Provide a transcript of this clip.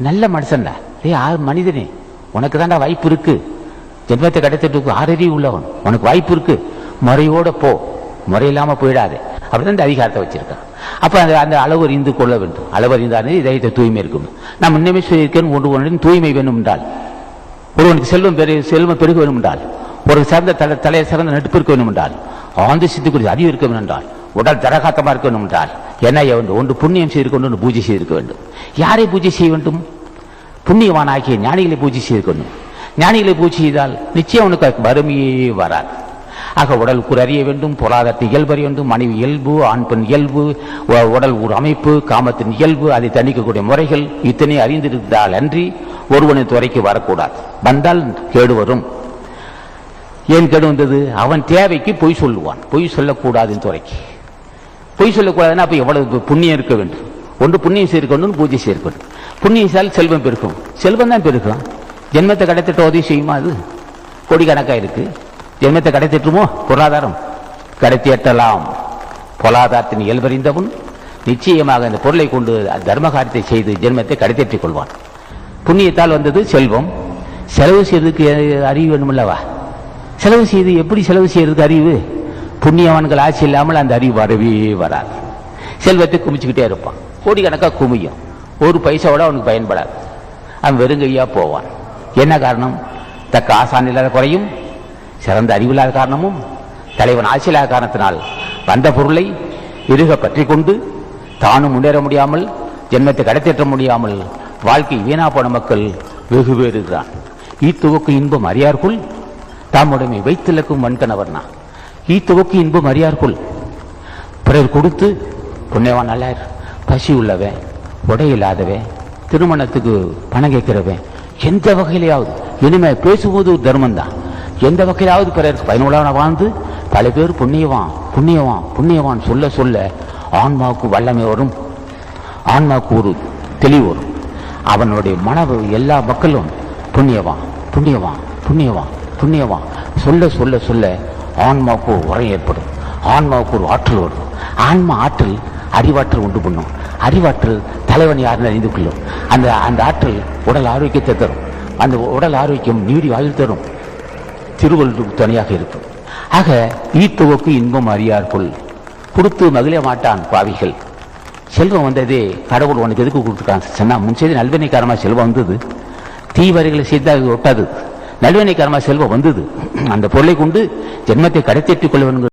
நல்ல மனுஷன்டா. மனிதனே, உனக்கு தான்டா வாய்ப்பு இருக்கு. ஜென்மத்தை கிடைத்திட்டு ஆறறிவு உள்ளவன், உனக்கு வாய்ப்பு இருக்கு. முறையோட போ, முறையில்லாம போயிடாது. அப்படிதான் இந்த அதிகாரத்தை வச்சிருக்கான். அப்ப அந்த அளவு அறிந்து கொள்ள வேண்டும். அளவு அறிந்தானே இதயத்தை தூய்மை இருக்கும். நாம் இன்னுமே சொல்லியிருக்கேன், ஒன்று தூய்மை வேணும் என்றால், ஒருவனுக்கு செல்வம் பெருக வேணும் என்றால், ஒரு சிறந்த தலையை சிறந்த நட்பு இருக்க வேண்டும் என்றால், ஆழ்ந்து சித்துக்குரிய அறிவு இருக்க வேண்டும் என்றால், உடல் தரகாத்தமா இருக்க வேண்டும் என்றால் என்ன வேண்டும்? ஒன்று புண்ணியம் செய்திருக்க வேண்டும், ஒன்று பூஜை செய்திருக்க வேண்டும். யாரை பூஜை செய்ய வேண்டும்? புண்ணியவான் ஆகிய ஞானிகளை பூஜை செய்திருக்க வேண்டும். ஞானிகளை பூஜை செய்தால் நிச்சயம் அவனுக்கு வறுமையே வராது. ஆக உடலுக்கு அறிய வேண்டும், பொருளாதாரத்தை இயல்பு அறிய வேண்டும், மனைவி இயல்பு, ஆண் பெண் இயல்பு, உடல் ஒரு அமைப்பு, காமத்தின் இயல்பு, அதை தணிக்கக்கூடிய முறைகள் இத்தனை அறிந்திருந்தால் அன்றி ஒருவனின் துறைக்கு வரக்கூடாது. வந்தால் கேடு வரும். ஏன் கேடு வந்தது? அவன் தேவைக்கு பொய் சொல்லுவான். பொய் சொல்லக்கூடாது. துறைக்கு பொய் சொல்லக்கூடாதுன்னா அப்ப எவ்வளவு புண்ணியம் இருக்க வேண்டும்? ஒன்று புண்ணியம் சேர்க்கணும், பூஜை சேர்க்கணும். புண்ணியம் செய்தால் செல்வம் பெருக்கும். செல்வம் தான் பெருக்கும். ஜென்மத்தை கிடைத்திட்ட உதவி செய்யுமா? அது கோடிக்கணக்கா இருக்கு. ஜென்மத்தை கிடைத்திட்டுமோ? பொருளாதாரம் கிடைத்தி எட்டலாம். பொருளாதாரத்தின் இயல்பறிந்தவன் நிச்சயமாக இந்த பொருளை கொண்டு தர்மகாரியத்தை செய்து ஜென்மத்தை கிடைத்தேற்றிக் கொள்வான். புண்ணியத்தால் வந்தது செல்வம். செலவு செய்வதற்கு அறிவு வேணுமல்லவா? செலவு செய்து எப்படி செலவு செய்யறதுக்கு அறிவு? புண்ணியவான்கள் ஆட்சி இல்லாமல் அந்த அறிவு வரவே வராது. செல்வத்தை குமிச்சுக்கிட்டே இருப்பான். கோடிக்கணக்காக குமியும். ஒரு பைசாவோட அவனுக்கு பயன்படாது. அவன் வெறுங்கையா போவான். என்ன காரணம்? தக்க ஆசான் இல்லாத குறையும், சிறந்த அறிவில்லாத காரணமும், தலைவன் ஆட்சி இல்லாத காரணத்தினால் வந்த பொருளை இறுக பற்றி கொண்டு தானும் முன்னேற முடியாமல், ஜென்மத்தை கடத்தேற்ற முடியாமல் வாழ்க்கை வீணா போன மக்கள் வெகு பேர் இருக்கிறான். ஈத்துவக்கு இன்பம் அறியார்க்குள் தாமுடைமை வைத்திலக்கும் வன்கணவர்னா. ஈத்துவக்கு இன்பம் அறியார்க்குள் பிறர் கொடுத்து புண்ணியவான் நல்லார், பசி உள்ளவன், உடையில்லாதவன், திருமணத்துக்கு பணம் கேட்கிறவன், எந்த வகையிலாவது இனிமே பேசும்போது ஒரு தர்மம் தான். எந்த வகையிலாவது பிறருக்கு பயனுள்ளவன வாழ்ந்து பல பேர் புண்ணியவான் புண்ணியவான் புண்ணியவான் சொல்ல சொல்ல ஆன்மாவுக்கு வல்லமை வரும். ஆன்மாவுக்கு ஒரு தெளிவு வரும். அவனுடைய மனவு எல்லா மக்களும் புண்ணியவான் புண்ணியவான் புண்ணியவான் புண்ணியவான் சொல்ல சொல்ல சொல்ல ஆன்மாவுக்கு ஒரு உரை ஏற்படும். ஆன்மாவுக்கு ஒரு ஆற்றல் வரும். ஆன்மா ஆற்றல் அறிவாற்றல் உண்டு பண்ணும். அறிவாற்றல் தலைவன் யாருன்னு அறிந்து கொள்ளும். அந்த ஆற்றல் உடல் ஆரோக்கியத்தை தரும். அந்த உடல் ஆரோக்கியம் நீடி வாழ்வு தரும். திருவள்ளுவர் துணையாக இருக்கும். ஆக ஈத்துவக்கு இன்பம் அறியார்க்குள் கொடுத்து மகிழ மாட்டான் பாவிகள். செல்வம் வந்ததே கடவுள் உனக்கு எதுக்கு கொடுத்துருக்கான் சொன்னா, முன் செய்து நல்வினைக்காரமா செல்வம் வந்தது. தீவரைகளை செய்தால் ஒட்டாது. நல்வினைக்காரமா செல்வம் வந்தது. அந்த பொருளை கொண்டு ஜென்மத்தை கடத்தேற்றிக் கொள்ள வேண்டும்.